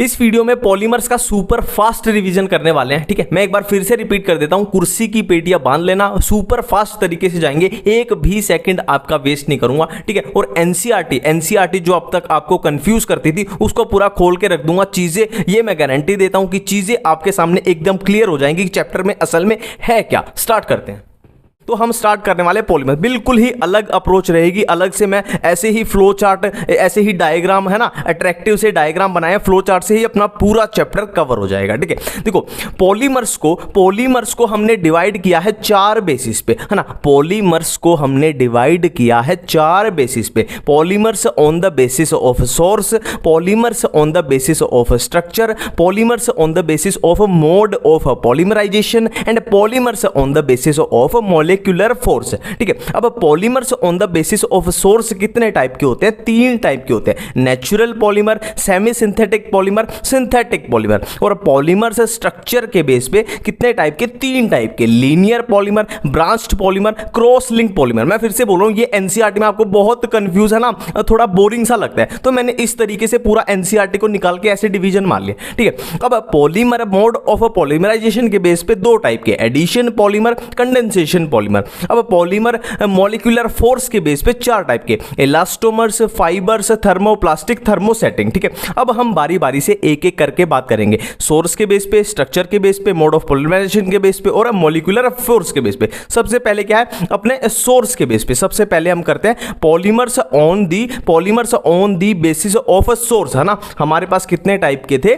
इस वीडियो में पॉलीमर्स का सुपर फास्ट रिवीजन करने वाले हैं। ठीक है, मैं एक बार फिर से रिपीट कर देता हूं, कुर्सी की पेटियां बांध लेना, सुपर फास्ट तरीके से जाएंगे, एक भी सेकंड आपका वेस्ट नहीं करूंगा। ठीक है, और एनसीईआरटी जो अब तक आपको कंफ्यूज करती थी उसको पूरा खोल के रख दूंगा। चीजें ये मैं गारंटी देता हूं कि चीजें आपके सामने एकदम क्लियर हो जाएंगी कि चैप्टर में असल में है क्या। स्टार्ट करते हैं। तो हम स्टार्ट करने वाले पॉलीमर, बिल्कुल ही अलग अप्रोच रहेगी, अलग से मैं ऐसे ही फ्लो चार्ट, ऐसे ही डायग्राम है ना, अट्रैक्टिव से डायग्राम बनाए, फ्लो चार्ट से ही अपना पूरा चैप्टर कवर हो जाएगा। ठीक है, देखो पॉलीमर्स को हमने डिवाइड किया है 4 बेसिस पे, है ना। पॉलीमर्स को हमने डिवाइड किया है 4 बेसिस पे। Polymers on the basis of source, polymers on the basis of structure, polymers on the basis of mode of polymerisation and polymers on the basis of molecular force. ठीक है, अब polymers on the basis of source कितने type के होते हैं? 3 type के होते हैं, natural polymer, semi synthetic polymer, synthetic polymer. और पॉलीमर्स स्ट्रक्चर के बेस पे कितने टाइप के? 3 टाइप के, linear polymer, branched polymer, cross link polymer. मैं फिर से बोल रहा हूं, ये एनसीईआरटी में आपको बहुत कंफ्यूज है ना, थोड़ा बोरिंग सा लगता है, तो मैंने इस तरीके से पूरा एनसीईआरटी को निकाल के ऐसे डिवीजन मार लिया। ठीक है, अब पॉलीमर मोड ऑफ पॉलीमराइजेशन के बेस पे 2 टाइप के, एडिशन पॉलीमर, कंडेंसेशन पॉलीमर। अब पॉलीमर मॉलिक्यूलर फोर्स के बेस पे 4 टाइप के, इलास्टोमर्स, फाइबर्स, थर्मोप्लास्टिक, थर्मोसेटिंग। ठीक है, अब हम बारी बारी से एक एक करके बात करेंगे, सोर्स के बेस पे, स्ट्रक्चर के बेस पे, मोड ऑफ पॉलीमराइजेशन के बेस पे और मॉलिक्यूलर फोर्स के बेस पे। सबसे पहले क्या है? अपने सोर्स के बेस पे सबसे पहले हम करते हैं polymers on the basis of source, है ना। हमारे पास कितने टाइप के थे?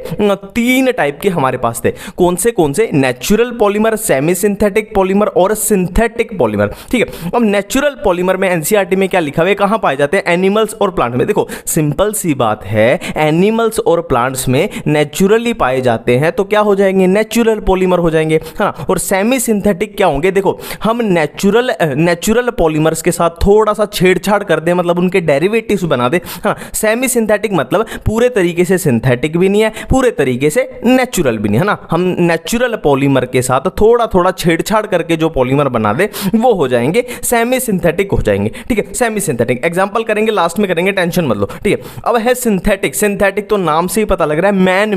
3 टाइप के हमारे पास थे। कौन से? Natural polymer, semi synthetic polymer और सिंथेटिक पॉलीमर। ठीक है, अब नेचुरल पॉलीमर में एनसीईआरटी में क्या लिखा हुआ है, कहां पाए जाते हैं? एनिमल्स और प्लांट में। देखो सिंपल सी बात है, एनिमल्स और प्लांट्स में नेचुरली पाए जाते हैं तो क्या हो जाएंगे? नेचुरल पॉलीमर हो जाएंगे, है ना। और सेमी सिंथेटिक क्या होंगे? देखो हम नेचुरल पॉलीमर्स के साथ थोड़ा सा छेड़छाड़ कर दे, मतलब उनके डेरिवेटिव्स बना दे, हाँ। सेमी सिंथेटिक मतलब पूरे तरीके से सिंथेटिक भी नहीं है, पूरे तरीके से नेचुरल भी नहीं, है ना। हम नेचुरल पॉलीमर के साथ थोड़ा थोड़ा छेड़छाड़ करके जो पॉलीमर बना दे वो हो जाएंगे सेमी सिंथेटिक हो जाएंगे। ठीक है, सेमी सिंथेटिक एग्जांपल करेंगे, लास्ट में करेंगे, टेंशन मत लो। ठीक है, अब है सिंथेटिक तो नाम से ही पता लग रहा है मैन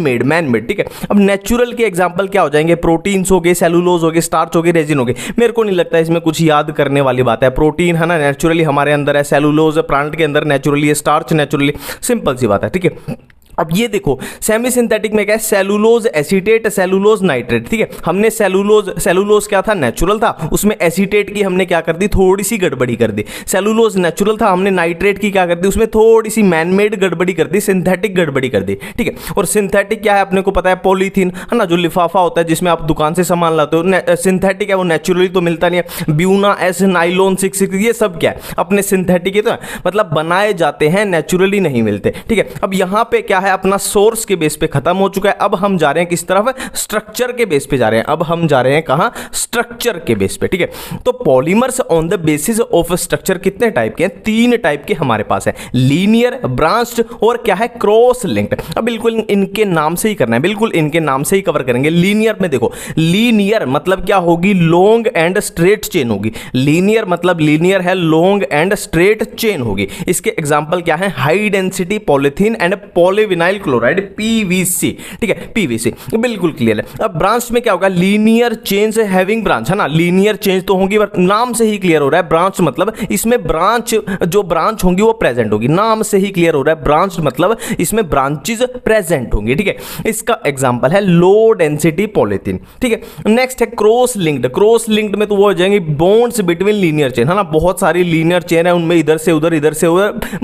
मेड। ठीक है, अब नेचुरल के एग्जांपल क्या हो जाएंगे? प्रोटीन्स हो गए, सेलुलोज हो गए, स्टार्च हो गए, रेजिन हो गए। मेरे को नहीं लगता इसमें कुछ याद करने वाली बात है। प्रोटीन है ना, नेचुरली हमारे अंदर है, सेलुलोज प्लांट के अंदर नेचुरली है, स्टार्च नेचुरली, सिंपल सी बात है। ठीक है, अब ये देखो सेमी सिंथेटिक में क्या है? Cellulose acetate, cellulose nitrate. ठीक है, हमने सेलुलोज क्या था? नेचुरल था, उसमें एसीटेट की हमने क्या कर दी? थोड़ी सी गड़बड़ी कर दी। सेलुलोज नेचुरल था, हमने नाइट्रेट की क्या कर दी? उसमें थोड़ी सी मैनमेड गड़बड़ी कर दी, सिंथेटिक गड़बड़ी कर दी। ठीक है, और सिंथेटिक क्या है? अपने को पता है, पॉलीथीन, है ना, जो लिफाफा होता है जिसमें आप दुकान से सामान लाते हो। सिंथेटिक है, वो नेचुरली तो मिलता नहीं है। ब्यूना एस, नाइलॉन 6 ये सब क्या है? अपने सिंथेटिक ही तो है, मतलब बनाए जाते हैं, नेचुरली नहीं मिलते। ठीक है, अब यहां पे क्या है? अपना सोर्स के बेस पे खत्म हो चुका है। अब हम जा रहे हैं किस तरफ? स्ट्रक्चर के बेस पे जा रहे हैं। अब हम जा रहे हैं कहां? स्ट्रक्चर के बेस पे। ठीक है, तो polymers on the basis of structure कितने टाइप के हैं? 3 टाइप के हमारे पास है, लीनियर, ब्रांच्ड और क्या है? Cross linked. अब बिल्कुल इनके नाम से ही करना है, बिल्कुल इनके नाम से ही कवर करेंगे। लीनियर में देखो, लीनियर मतलब क्या होगी? लॉन्ग एंड स्ट्रेट चेन होगी। लीनियर मतलब लीनियर है, लॉन्ग एंड स्ट्रेट चेन होगी। इसके एग्जांपल क्या है? High density polythene and polyvinyl chloride, PVC. ठीक है, पीवीसी बिल्कुल क्लियर है। अब ब्रांच में क्या होगा? लीनियर चेन्स हैविंग ब्रांच, है ना। लीनियर चेन्स तो होंगी, नाम से ही क्लियर हो रहा है। ब्रांच मतलब इसमें ब्रांच, जो ब्रांच होंगी वो प्रेजेंट होगी, नाम से ही क्लियर हो रहा है। ब्रांच मतलब इसमें ब्रांचेस प्रेजेंट होंगी। ठीक है, इसका एग्जांपल है लो डेंसिटी पॉलीथीन। ठीक है, नेक्स्ट है क्रॉस लिंक्ड। क्रॉस लिंक्ड में तो वो हो जाएंगे बॉन्ड्स बिटवीन लीनियर चेन, है ना। बहुत सारी लीनियर चेन है, उनमें इधर से उधर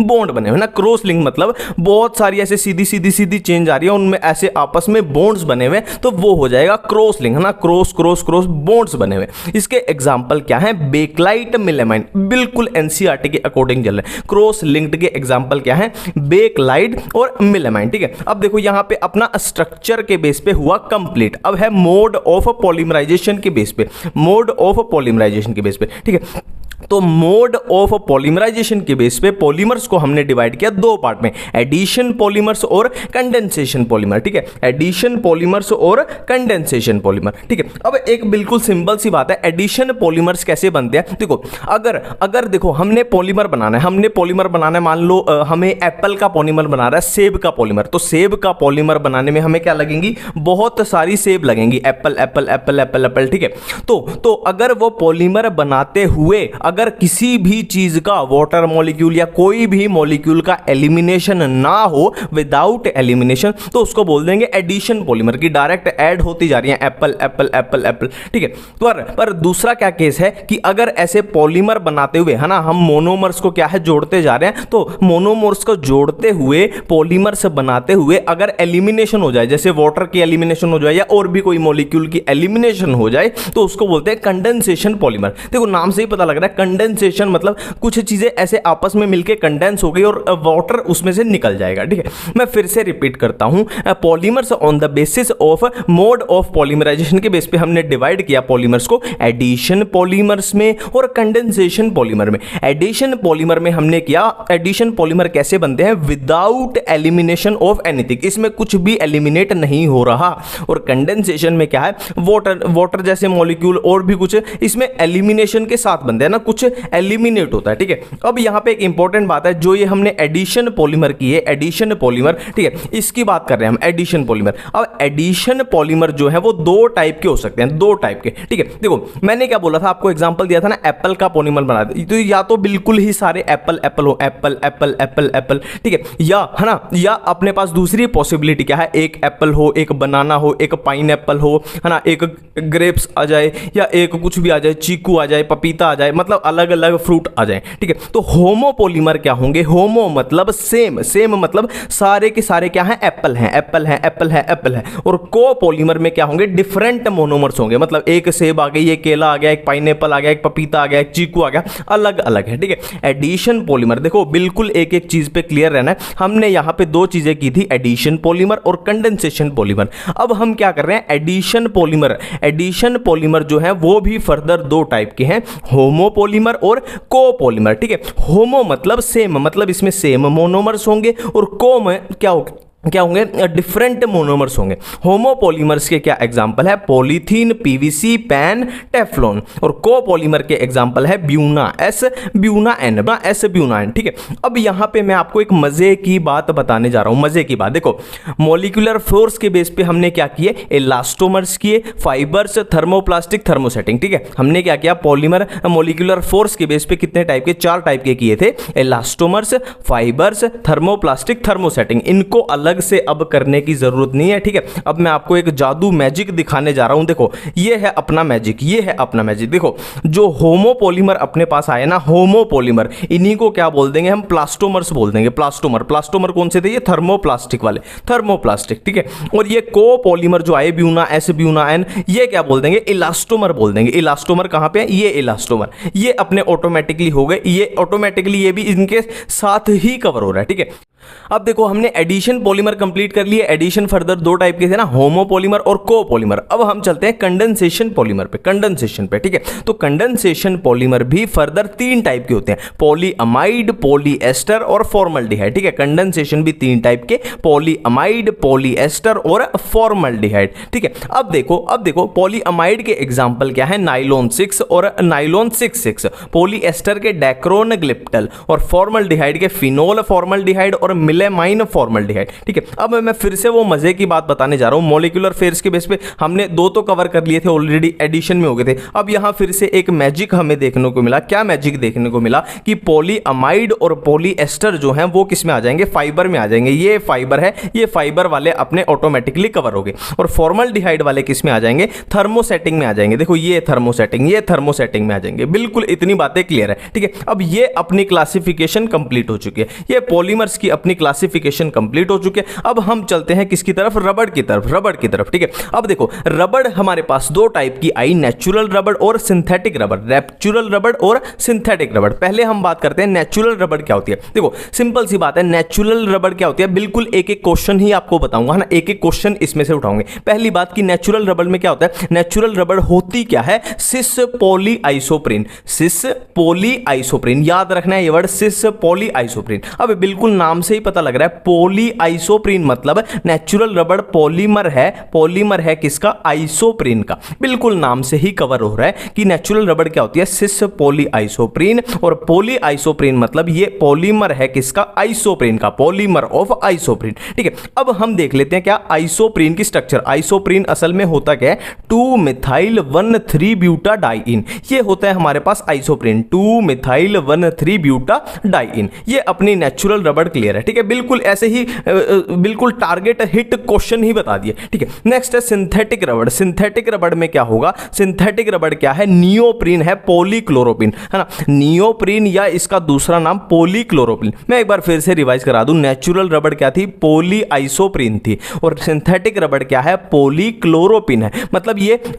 बॉन्ड बने हुए ना। क्रॉस लिंक मतलब बहुत सारी ऐसे सीधी चेंज आ रही है, उनमें ऐसे आपस में बॉन्ड्स बने हुए, तो वो हो जाएगा क्रॉस लिंक, है ना। क्रॉस बॉन्ड्स बने हुए। इसके एग्जांपल क्या है? बेकलाइट, मिलेमाइन, बिल्कुल एनसीईआरटी के अकॉर्डिंग चल रहे हैं। क्रॉस लिंक्ड के एग्जांपल क्या है? बेकलाइट और मिलेमाइन। ठीक है, अब देखो यहां पे अपना स्ट्रक्चर के बेस पे हुआ कंप्लीट। अब है मोड ऑफ पॉलीमराइजेशन के बेस पे, मोड ऑफ पॉलीमराइजेशन के बेस पे। ठीक है, तो मोड ऑफ पॉलीमराइजेशन के बेस पे पॉलीमर्स को हमने डिवाइड किया दो पार्ट में, एडिशन पॉलीमर्स और कंडेंसेशन पॉलीमर, ठीक है, एडिशन पॉलीमर्स और कंडेंसेशन पॉलीमर, ठीक है। अब एक बिल्कुल सिंपल सी बात है, एडिशन पॉलीमर्स कैसे बनते हैं। देखो अगर देखो हमने पॉलीमर बनाना है, मान लो हमें एप्पल का पॉलीमर बना रहा है, सेब का पॉलीमर, तो सेब का पॉलीमर बनाने में हमें क्या लगेंगी, बहुत सारी सेब लगेंगी, Apple Apple Apple Apple Apple, ठीक है। तो अगर वो पॉलीमर बनाते हुए अगर किसी भी चीज का वाटर मॉलिक्यूल या कोई भी मॉलिक्यूल का एलिमिनेशन ना हो, विदाउट एलिमिनेशन, तो उसको बोल देंगे एडिशन पॉलीमर की डायरेक्ट ऐड होती जा रही है एप्पल एप्पल एप्पल एप्पल, ठीक है। पर दूसरा क्या केस है कि अगर ऐसे पॉलीमर बनाते हुए, है ना, हम मोनोमर्स को क्या है जोड़ते जा रहे हैं, तो मोनोमर्स को जोड़ते हुए पॉलीमर्स बनाते हुए अगर एलिमिनेशन हो जाए, जैसे वाटर की एलिमिनेशन हो जाए या और भी कोई मॉलिक्यूल की एलिमिनेशन हो जाए, तो उसको बोलते हैं कंडेंसेशन पॉलीमर। देखो नाम से ही पता लग रहा है, कंडेंसेशन मतलब कुछ चीजें ऐसे आपस में मिलकर कंडेंस हो गई और वाटर उसमें से निकल जाएगा, ठीक है। मैं फिर से रिपीट करता हूं, polymers on the basis of mode of polymerisation के बेस पे हमने डिवाइड किया पॉलीमर्स को एडिशन पॉलीमर्स में और कंडेंसेशन पॉलीमर में। एडिशन पॉलीमर में हमने किया, एडिशन पॉलीमर कैसे बनते हैं, विदाउट एलिमिनेशन ऑफ एनीथिंग, इसमें कुछ भी एलिमिनेट नहीं हो रहा। और कंडेंसेशन में क्या है, वाटर जैसे मॉलिक्यूल और भी कुछ इसमें एलिमिनेशन के साथ बनते हैं ना, कुछ एलिमिनेट होता है, ठीक है। अब यहां पे एक इंपॉर्टेंट बात है, जो ये हमने एडिशन पॉलीमर की है, एडिशन पॉलीमर, ठीक है, इसकी बात कर रहे हैं हम, एडिशन पॉलीमर। अब एडिशन पॉलीमर जो है वो दो टाइप के हो सकते हैं, दो टाइप के, ठीक है। देखो मैंने क्या बोला था, आपको एग्जांपल दिया था ना, एप्पल का पॉलीमर बना दे, तो या तो बिल्कुल ही सारे एप्पल एप्पल हो, एप्पल एप्पल एप्पल एप्पल, ठीक है, या है ना, या अपने पास दूसरी पॉसिबिलिटी क्या है, एक एप्पल हो, एक बनाना हो, एक पाइनएप्पल हो, है ना, एक ग्रेप्स आ जाए या एक कुछ भी आ जाए, चीकू आ जाए, पपीता आ जाए, मतलब अलग अलग फ्रूट आ जाए, ठीक है। तो होमो पॉलीमर क्या होंगे, होमो मतलब सेम, सेम मतलब सारे के सारे क्या हैं, एप्पल हैं एप्पल हैं एप्पल है एप्पल है। और को पॉलीमर में क्या होंगे, डिफरेंट मोनोमर्स होंगे, मतलब एक सेब आ गई, एक केला आ गया, एक पाइनएप्पल आ गया, एक पपीता आ गया, एक चीकू आ गया, अलग अलग है, ठीक है। एडिशन पॉलीमर, देखो बिल्कुल एक एक चीज पे क्लियर रहना है, हमने यहां पे दो चीजें की थी, एडिशन पॉलीमर और कंडेंसेशन पॉलीमर। अब हम क्या कर रहे हैं, एडिशन पॉलीमर, एडिशन पॉलीमर जो है वो भी फर्दर दो टाइप के हैं, होमो पॉलीमर और को पॉलीमर, ठीक है। होमो मतलब सेम, मतलब इसमें सेम मोनोमर्स होंगे, और को में क्या होंगे, डिफरेंट मोनोमर्स होंगे। होमोपॉलीमर्स के क्या एग्जांपल है, पॉलीथीन, पीवीसी, पैन, टेफ्लॉन। और कोपॉलीमर के एग्जांपल है Buna, S Buna N, S Buna N, ठीक है। अब यहां पे मैं आपको एक मजे की बात बताने जा रहा हूं, मजे की बात। देखो मॉलिक्यूलर फोर्स के बेस पे हमने क्या किए, इलास्टोमर्स किए, फाइबर्स, थर्मोप्लास्टिक, थर्मोसेटिंग, ठीक है। हमने क्या किया, पॉलीमर मॉलिक्यूलर फोर्स के बेस पे कितने टाइप के, चार टाइप के किए थे, इलास्टोमर्स, फाइबर्स, थर्मोप्लास्टिक, थर्मोसेटिंग। इनको अलग से अब करने की जरूरत नहीं है, ठीक है। अब मैं आपको एक जादू मैजिक दिखाने जा रहा हूं, देखो ये है अपना मैजिक, ये है अपना मैजिक। देखो जो होमोपॉलीमर अपने पास आए ना, होमोपॉलीमर, इन्हीं को क्या बोल देंगे हम, प्लास्टोमर्स बोल देंगे, प्लास्टोमर। प्लास्टोमर कौन से थे, ये थर्मोप्लास्टिक वाले, थर्मोप्लास्टिक, ठीक है। और ये कोपॉलीमर जो आए, ब्यूना, एस ब्यूना एन, ये क्या बोल देंगे, इलास्टोमर बोल देंगे। इलास्टोमर कहां पे है, ये इलास्टोमर, ये अपने ऑटोमेटिकली हो गए, ये ऑटोमेटिकली ये भी इनके साथ ही कवर हो रहा है, ठीक है। अब देखो हमने एडिशन पॉलीमर कंप्लीट कर लिए, एडिशन फर्दर दो टाइप के थे ना, होमोपॉलीमर और कोपॉलीमर। अब हम चलते हैं कंडेंसेशन पॉलीमर पे, कंडेंसेशन पे, ठीक है। तो कंडेंसेशन पॉलीमर भी फर्दर तीन टाइप के होते हैं, पॉलीअमाइड, पॉलीएस्टर और फॉर्मल्डिहाइड, ठीक है। कंडेंसेशन भी तीन टाइप के, पॉलीअमाइड, पॉलीएस्टर और फॉर्मल्डिहाइड, ठीक है। अब देखो पॉलीअमाइड के एग्जांपल क्या है, नाइलॉन 6 और नाइलॉन 6,6, पॉलीएस्टर के डेक्रोन ग्लिप्टल और फॉर्मल्डिहाइड के फिनोल फॉर्मल्डिहाइड और मिलेमाइन फॉर्मल्डिहाइड, ठीक है। अब मैं फिर से वो मजे की बात बताने जा रहा हूं, मॉलिक्यूलर फेयर्स के बेस पे हमने दो तो कवर कर लिए थे ऑलरेडी, एडिशन में हो गए थे। अब यहां फिर से एक मैजिक हमें देखने को मिला, क्या मैजिक देखने को मिला कि पॉलीअमाइड और पॉलीएस्टर जो हैं वो किस में आ जाएंगे, फाइबर में आ जाएंगे। ये फाइबर है, ये फाइबर वाले अपने ऑटोमेटिकली कवर हो गए। और फॉर्मल्डिहाइड वाले किस में आ जाएंगे, थर्मोसेटिंग में आ जाएंगे। देखो ये थर्मोसेटिंग, ये थर्मोसेटिंग में आ जाएंगे। बिल्कुल इतनी बातें क्लियर है, ठीक है। अब ये अपनी क्लासिफिकेशन कंप्लीट हो चुकी है, ये पॉलीमर्स की अपनी क्लासिफिकेशन कंप्लीट हो चुकी है। अब हम चलते हैं किसकी तरफ, रबड़ की तरफ, रबड़ की तरफ, ठीक है। अब देखो रबड़ हमारे पास दो टाइप की आई, नेचुरल रबड़ और सिंथेटिक रबड़, नेचुरल रबड़ और सिंथेटिक रबड़। पहले हम बात करते हैं नेचुरल रबड़ क्या होती है। देखो सिंपल सी बात है, नेचुरल रबड़ क्या होती है, बिल्कुल एक एक क्वेश्चन ही आपको बताऊंगा, है ना, एक एक क्वेश्चन इसमें से उठाऊंगे। पहली बात कि नेचुरल रबड़ में क्या होता है, नेचुरल रबड़ होती क्या है, सिस पॉली आइसोप्रीन, सिस पॉली आइसोप्रीन, याद रखना है ये वर्ड, सिस पॉली आइसोप्रीन। अब बिल्कुल नाम से ही पता लग रहा है, पॉली आइसोप्रीन मतलब नेचुरल रबड़ पॉलीमर है किसका, आइसोप्रीन का। बिल्कुल नाम से ही कवर हो रहा है कि नेचुरल रबड़ क्या होती है, सिस पॉली आइसोप्रीन, और पॉली आइसोप्रीन मतलब ये पॉलीमर है किसका, आइसोप्रीन का, पॉलीमर ऑफ आइसोप्रीन, ठीक है। अब हम देख लेते हैं क्या आइसोप्रीन की स्ट्रक्चर। आइसोप्रीन असल में होता क्या है, 2-मिथाइल-1,3-ब्यूटाडाइइन, ये होता है हमारे पास आइसोप्रीन, 2-मिथाइल-1,3-ब्यूटाडाइइन। ये अपनी नेचुरल रबड़ क्लियर है, ठीक है। बिल्कुल ऐसे ही बिल्कुल टारगेट हिट क्वेश्चन ही बता दिए, ठीक है। नेक्स्ट है सिंथेटिक रबड़। सिंथेटिक रबड़ में क्या होगा, सिंथेटिक रबड़ क्या है, नियोप्रीन है, पॉलीक्लोरोपिन, है ना, नियोप्रीन या इसका दूसरा नाम पॉलीक्लोरोपिन। मैं एक बार फिर से रिवाइज करा दूं, नेचुरल रबड़ क्या थी, पॉली आइसोप्रीन थी, और सिंथेटिक रबड़ क्या है, पॉलीक्लोरोपिन है।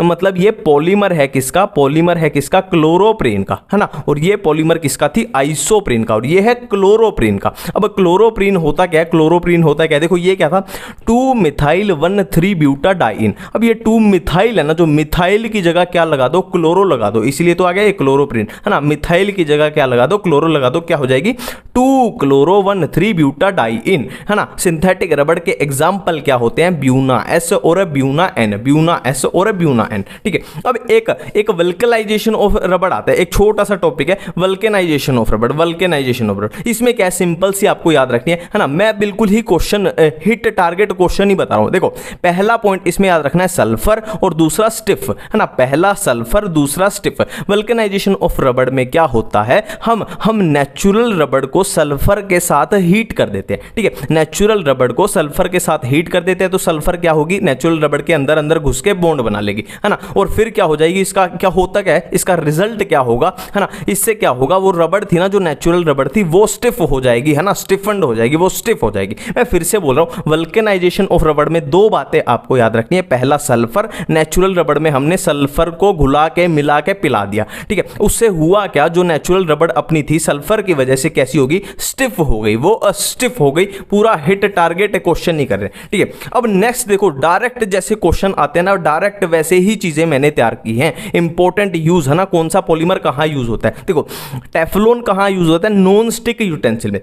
मतलब ये पॉलीमर है किसका, पॉलीमर है किसका, क्लोरोप्रीन का, है ना, और ये पॉलीमर किसका थी, आइसोप्रीन का, और ये है क्लोरोप्रीन का। अब क्लोरोप्रीन होता क्या है, क्लोरोप्रीन होता क्या है, देखो ये क्या था, 2-मिथाइल-1,3-ब्यूटाडाइइन। अब ये 2 मिथाइल है ना, जो मिथाइल की जगह क्या लगा दो, क्लोरो लगा दो, इसीलिए तो आ गया ये क्लोरोप्रीन, है ना। मिथाइल की जगह क्या लगा दो, क्लोरो लगा दो, क्या हो जाएगी, 2-क्लोरो-1,3-ब्यूटाडाइइन, है ना। सिंथेटिक रबड़ के एग्जाम्पल क्या होते हैं, ब्यूना एस और ब्यूना एन, ब्यूना एस और ब्यूना एन, ठीक है। अब एक वल्केनाइजेशन ऑफ रबड़ आता है, एक छोटा सा टॉपिक है वल्केनाइजेशन ऑफ रबड़, वल्केनाइजेशन ऑफ रबड़। इसमें क्या है, सिंपल सी आपको याद रखनी है ना, मैं बिल्कुल ही क्वेश्चन हिट टारगेट क्वेश्चन ही बता रहा हूं। देखो पहला पॉइंट इसमें याद रखना है सल्फर और दूसरा स्टिफ, है ना, पहला सल्फर दूसरा स्टिफ। वल्केनाइजेशन ऑफ रबड़ में क्या होता है, हम नेचुरल रबड़ को सल्फर के साथ हीट कर देते हैं, ठीक है। नेचुरल रबड़ को सल्फर के साथ हीट कर देते हैं तो सल्फर क्या होगी, नेचुरल रबड़ के अंदर अंदर घुस के बॉन्ड बना लेगी, है ना, और फिर क्या हो जाएगी, इसका क्या होता क्या है, इसका रिजल्ट क्या होगा, है ना, इससे क्या होगा, वो रबड़ थी ना, जो नेचुरल रबड़ थी वो स्टिफ हो जाएगी, है ना, स्टिफन्ड हो जाएगी, वो स्टिफ हो जाएगी। मैं फिर से बोल रहा हूं, वल्केनाइजेशन ऑफ रबड़ में दो बातें आपको याद रखनी है, पहला सल्फर, नेचुरल रबड़ में हमने सल्फर को घुला के मिला के पिला दिया, ठीक है। उससे हुआ क्या, जो नेचुरल रबड़ अपनी थी सल्फर की वजह से कैसी होगी, स्टिफ हो गई, वो स्टिफ हो गई। पूरा हिट टारगेट क्वेश्चन नहीं कर रहे, ठीक है। अब नेक्स्ट देखो, डायरेक्ट जैसे क्वेश्चन आते हैं ना, डायरेक्ट वैसे ही चीजें मैंने तैयार की हैं। इंपॉर्टेंट यूज है ना, कौन सा पॉलीमर कहां यूज होता है, देखो टेफ्लॉन कहां यूज होता है, नॉन स्टिक यूटेंसिल में,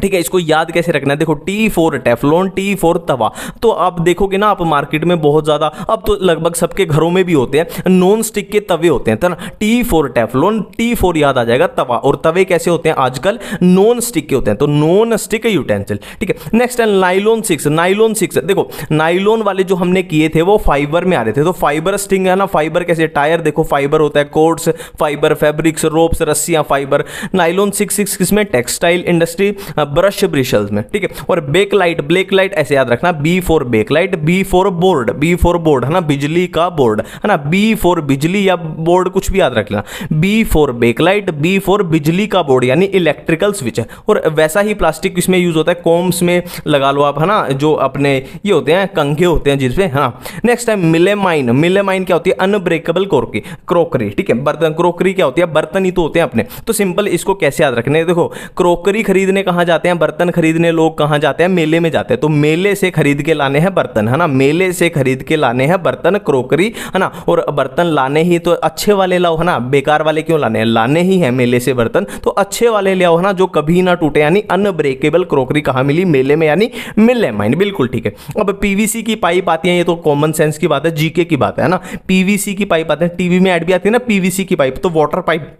ठीक है। इसको याद कैसे रखना है, देखो T4 टेफ्लॉन, T4 तवा। तो आप देखोगे ना, आप मार्केट में बहुत ज्यादा, अब तो लगभग सबके घरों में भी होते हैं, नॉन स्टिक के तवे होते हैं, तो ना T4 टेफ्लॉन, T4 याद आ जाएगा तवा, और तवे कैसे होते हैं आजकल, नॉन स्टिक के होते हैं, तो नॉन स्टिक यूटेंसिल, ठीक है। नेक्स्ट है नाइलॉन 6, नाइलॉन 6, देखो नाइलॉन वाले जो हमने किए थे वो फाइबर में आ रहे थे, तो फाइबर स्टिंग है ना, फाइबर कैसे, टायर देखो फाइबर होता है, कोट्स फाइबर, फैब्रिक्स, रोप्स, रस्सियां फाइबर। नाइलॉन 6 किसमें, टेक्सटाइल इंडस्ट्री, ब्रश ब्रिशल्स में, ठीक है। और बेकलाइट, ब्लैक लाइट ऐसे याद रखना, B4 Bakelite, B4 board, B4 board, है ना, बिजली का बोर्ड, है ना, B4 बिजली या बोर्ड कुछ भी याद रख लेना, B4 बेकलाइट, B4 बिजली का बोर्ड यानी इलेक्ट्रिकल स्विच है। और वैसा ही प्लास्टिक इसमें यूज होता है, कॉम्स में लगा लो आप, है ना, जो अपने ये होते हैं कंघे होते हैं जिसपे, है ना। नेक्स्ट है मिलेमाइन, मिलेमाइन क्या होती है, अनब्रेकेबल क्रोकरी, ठीक है। बर्तन, क्रोकरी क्या होती है, बर्तन ही तो होते हैं अपने, तो सिंपल इसको कैसे याद रखने, देखो क्रोकरी खरीदने कहां जाते हैं, बर्तन खरीदने लोग कहां जाते हैं, मेले में जाते हैं, तो मेले से खरीद के लाने हैं बर्तन, है ना, मेले से खरीद के लाने हैं बर्तन, क्रोकरी, है ना। और बर्तन लाने ही तो अच्छे वाले लाओ, है ना, बेकार वाले क्यों लाने हैं, लाने ही है मेले से बर्तन, तो अच्छे वाले ले आओ, है ना, जो कभी ना टूटे, यानी अनब्रेकेबल क्रोकरी कहां मिली, मेले में, यानी मिलेमाइन, बिल्कुल ठीक है। अब पीवीसी की पाइप आती है, ये तो कॉमन सेंस की बात है, जीके की बात है ना, पीवीसी की पाइप आती है, टीवी में ऐड भी आती है ना पीवीसी की पाइप, तो वाटर पाइप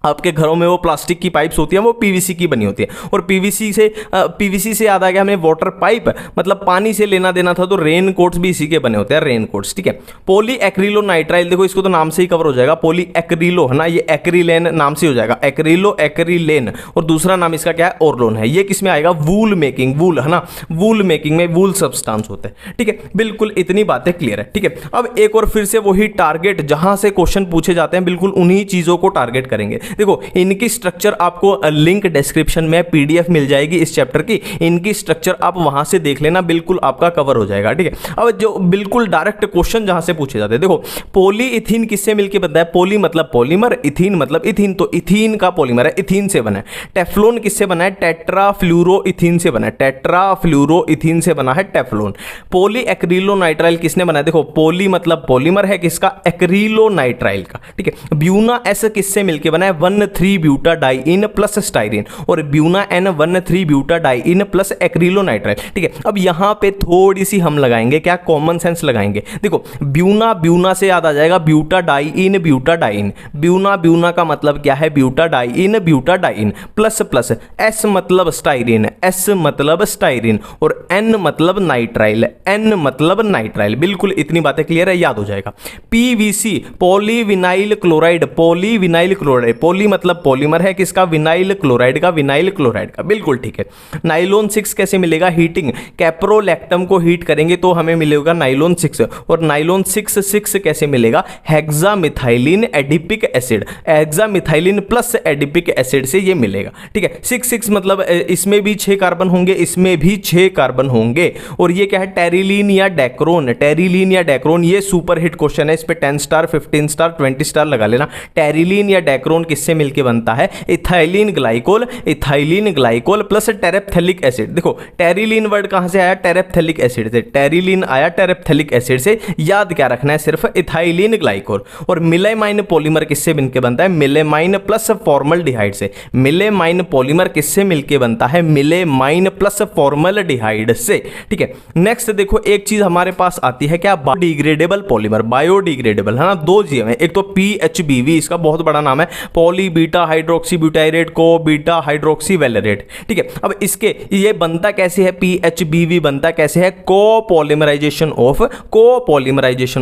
आपके घरों में वो प्लास्टिक की पाइप्स होती हैं, वो पीवीसी की बनी होती है। और पीवीसी से याद आ गया हमें, वाटर पाइप मतलब पानी से लेना देना था, तो रेन कोट्स भी इसी के बने होते हैं, रेन कोट्स, ठीक है। पॉली एक्रिलोनाइट्राइल, देखो इसको तो नाम से ही कवर हो जाएगा, पॉली एक्रिलो, है ना, ये एक्रिलेन नाम से हो जाएगा, एक्रिलो, एक्रिलेन, और दूसरा नाम इसका क्या है, ओरलोन है। ये किस में आएगा, वूल मेकिंग, वूल, है ना, वूल मेकिंग में वूल सब्सटेंस होते हैं, ठीक है। बिल्कुल इतनी बातें क्लियर है, ठीक है। अब एक और फिर से वही टारगेट, जहां से क्वेश्चन पूछे जाते हैं बिल्कुल उन्हीं चीजों को टारगेट करेंगे। देखो इनकी स्ट्रक्चर आपको लिंक डिस्क्रिप्शन में पीडीएफ मिल जाएगी इस चैप्टर की, इनकी स्ट्रक्चर आप वहां से देख लेना, बिल्कुल आपका कवर हो जाएगा, ठीक है। अब जो बिल्कुल डायरेक्ट क्वेश्चन जहां से पूछे जाते हैं, देखो पॉलीइथीन किससे मिलकर बनता है, पॉली मतलब पॉलीमर, इथीन मतलब इथीन, तो इथीन का पॉलीमर है, इथीन से बना है। टेफ्लॉन किससे बना है, टेट्राफ्लूरोइथीन से बना है, टेट्राफ्लूरोइथीन से बना है टेफ्लॉन। पॉली एक्रिलोनाइट्राइल किसने बनाया, देखो पॉली मतलब पॉलीमर है किसका, एक्रिलोनाइट्राइल का, ठीक है। ब्यूना एस किससे मिलकर बना है, 1,3 ब्यूटाडाइइन प्लस स्टाइरिन, और ब्यूना एन 1,3 ब्यूटाडाइइन प्लस एक्रिलोनाइट्राइल, ठीक है। अब यहां पे थोड़ी सी हम लगाएंगे क्या, कॉमन सेंस लगाएंगे। देखो ब्यूना, ब्यूना से याद आ जाएगा ब्यूटाडाइइन, ब्यूटाडाइइन, ब्यूना, ब्यूना का मतलब क्या है, ब्यूटाडाइइन, ब्यूटाडाइइन, प्लस प्लस एस मतलब स्टाइरिन, एस मतलब स्टाइरिन, और एन मतलब नाइट्राइल, एन मतलब नाइट्राइल। बिल्कुल इतनी बातें क्लियर है, याद हो जाएगा। PVC polyvinyl chloride, polyvinyl chloride, poly मतलब पॉलीमर है किसका, विनाइल क्लोराइड का, विनाइल क्लोराइड का, बिल्कुल ठीक है। नाइलॉन 6 कैसे मिलेगा, हीटिंग, कैप्रोलैक्टम को हीट करेंगे तो हमें मिलेगा नाइलॉन 6, और नाइलॉन 6 कैसे मिलेगा, hexamethylene adipic acid, hexamethylene plus adipic acid से ये मिलेगा, ठीक है। 6 मतलब इसमें भी 6 कार्बन होंगे, इसमें भी 6 कार्बन होंगे, और ये क्या है, टेरिलीन या डेक्रोन, टेरिलीन या डेक्रोन, ये सुपर हिट क्वेश्चन है, इस पे 10 स्टार 15 स्टार 20 स्टार लगा लेना। टेरिलीन या डेक्रोन किससे मिलके बनता है, ethylene glycol, ethylene glycol plus terephthalic acid. देखो टेरिलीन वर्ड कहां से आया, टेरेप्थेलिक एसिड से, टेरिलीन आया टेरेप्थेलिक एसिड से, याद क्या रखना है, सिर्फ इथाइलिन ग्लाइकोल। और मिलेमाइन पॉलीमर किससे मिलके बनता है, मिलेमाइन प्लस फॉर्मल्डिहाइड से, मिलेमाइन पॉलीमर किससे मिलके बनता है, मिलेमाइन प्लस फॉर्मल्डिहाइड से, ठीक है। नेक्स्ट देखो एक चीज हमारे पास आती है क्या, बायोडिग्रेडेबल पॉलीमर, बायोडिग्रेडेबल है ना, दो चीजें हैं, एक तो PHBV, इसका बहुत बड़ा नाम है, पॉली बीटा हाइड्रोक्सी ब्यूटाइरेट को बीटा हाइड्रोक्सी वेलेरेट, ठीक है। अब इसके ये बनता कैसे है, PHBV बनता कैसे है, copolymerisation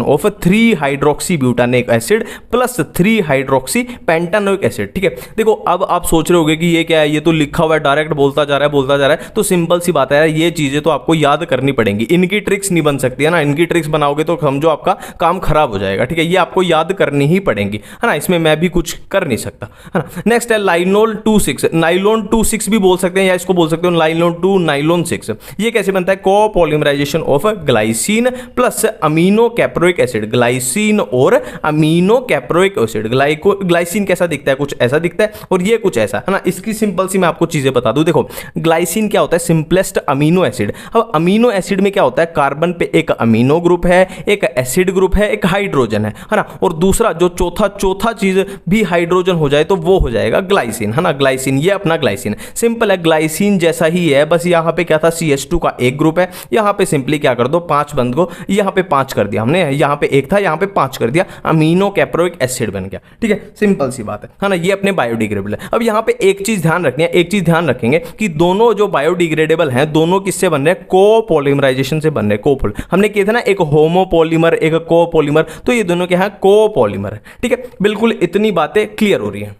of 3 hydroxy butanoic acid plus 3 hydroxy pentanoic acid, ठीक है। देखो अब आप सोच रहे होगे कि ये क्या है, ये तो लिखा हुआ है, डायरेक्ट बोलता जा रहा है, तो सिंपल सी बात है, ये चीजें तो आपको याद करनी पड़ेंगी, इनकी ट्रिक्स नहीं बन सकती है ना, इनकी ट्रिक्स बनाओगे तो समझो आपका काम खराब हो जाएगा, ठीक है। ये आपको याद करनी ही पड़ेंगी, है ना, इसमें मैं भी कुछ कर नहीं सकता, है ना। नेक्स्ट है लाइनोल 26, नाइलॉन 26 भी बोल सकते हैं, या इसको बोल सकते हो नाइलॉन 2, नाइलॉन 6। ये कैसे बनता है, copolymerisation of glycine plus amino caproic acid, glycine और अमीनो कैप्रोइक एसिड। ग्लाइसिन कैसा दिखता है, कुछ ऐसा दिखता है, और ये कुछ ऐसा, है ना। इसकी सिंपल सी मैं आपको चीजें बता दूं, देखो ग्लाइसिन क्या होता है, सिंपलेस्ट अमीनो एसिड। अब अमीनो एसिड में क्या होता है, कार्बन पे एक अमीनो ग्रुप है, एक एसिड ग्रुप है, एक हाइड्रोजन है ना, और दूसरा जो चौथा चीज भी हाइड्रोजन हो जाए तो वो हो जाएगा ग्लाइसिन, है ना, ग्लाइसिन, ये अपना ग्लाइसिन सिंपल है, ग्लाइसिन जैसा ही है, बस यहां पे क्या था, CH2 का एक ग्रुप है, यहां पे सिंपली क्या कर दो, 5 बंद को यहां पे 5 कर दिया हमने, यहां पे एक था, यहां पे 5 कर दिया, अमीनो कैप्रोइक एसिड बन गया, ठीक है। सिंपल सी बात है ना, ये अपने बायोडिग्रेडेबल है। अब यहां पे एक चीज ध्यान रखनी है, एक चीज ध्यान रखेंगे कि दोनों जो बायोडिग्रेडेबल हैं, दोनों किससे बन रहे हैं, कोपॉलीमराइजेशन से बन रहे हैं, कोपॉल हमने किया था ना, एक होमोपॉलीमर एक कोपॉलीमर, तो ये दोनों क्या है, कोपॉलीमर है, ठीक है। बिल्कुल इतनी बातें क्लियर हो रही हैं।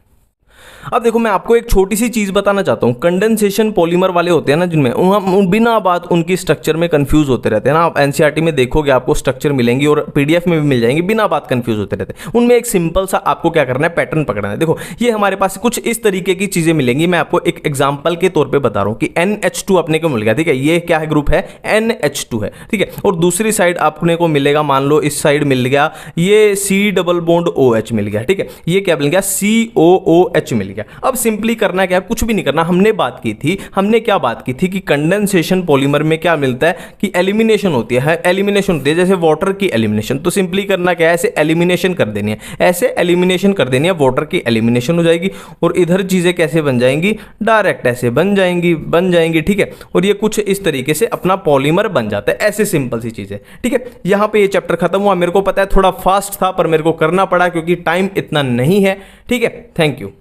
अब देखो मैं आपको एक छोटी सी चीज बताना चाहता हूं, कंडेंसेशन पॉलीमर वाले होते हैं ना, जिनमें हम बिना बात उनकी स्ट्रक्चर में कंफ्यूज होते रहते हैं ना, आप एनसीईआरटी में देखोगे आपको स्ट्रक्चर मिलेंगी और पीडीएफ में भी मिल जाएंगी, बिना बात कंफ्यूज होते रहते हैं। उनमें एक सिंपल सा आपको क्या करना है, पैटर्न पकड़ना है। देखो ये हमारे पास कुछ इस तरीके की चीजें मिलेंगी, मैं आपको एक एग्जाम्पल के तौर पर बता रहा हूं कि NH2 अपने को मिल गया, ठीक है, ये क्या है, ग्रुप है NH2 है, ठीक है। और दूसरी साइड अपने को मिलेगा, मान लो इस साइड मिल गया ये C डबल बॉन्ड OH मिल गया, ठीक है, ये क्या मिल गया, COOH मिल गया। अब सिंपली करना क्या है, कुछ भी नहीं करना, हमने क्या बात की थी कि कंडेंसेशन पॉलीमर में क्या मिलता है कि एलिमिनेशन होती है, एलिमिनेशन होती है जैसे वाटर की एलिमिनेशन। तो सिंपली करना क्या है, ऐसे एलिमिनेशन कर देनी है, ऐसे एलिमिनेशन कर देनी है, वाटर की एलिमिनेशन हो जाएगी, और इधर चीजें कैसे बन जाएंगी, डायरेक्ट ऐसे बन जाएंगी, ठीक है। और ये कुछ इस तरीके से अपना पॉलीमर बन जाता है, ऐसे सिंपल सी चीज है, ठीक है। यहां पे ये चैप्टर खत्म हुआ, मेरे को पता है थोड़ा फास्ट था पर मेरे को करना पड़ा क्योंकि टाइम इतना नहीं है, ठीक है। Thank you.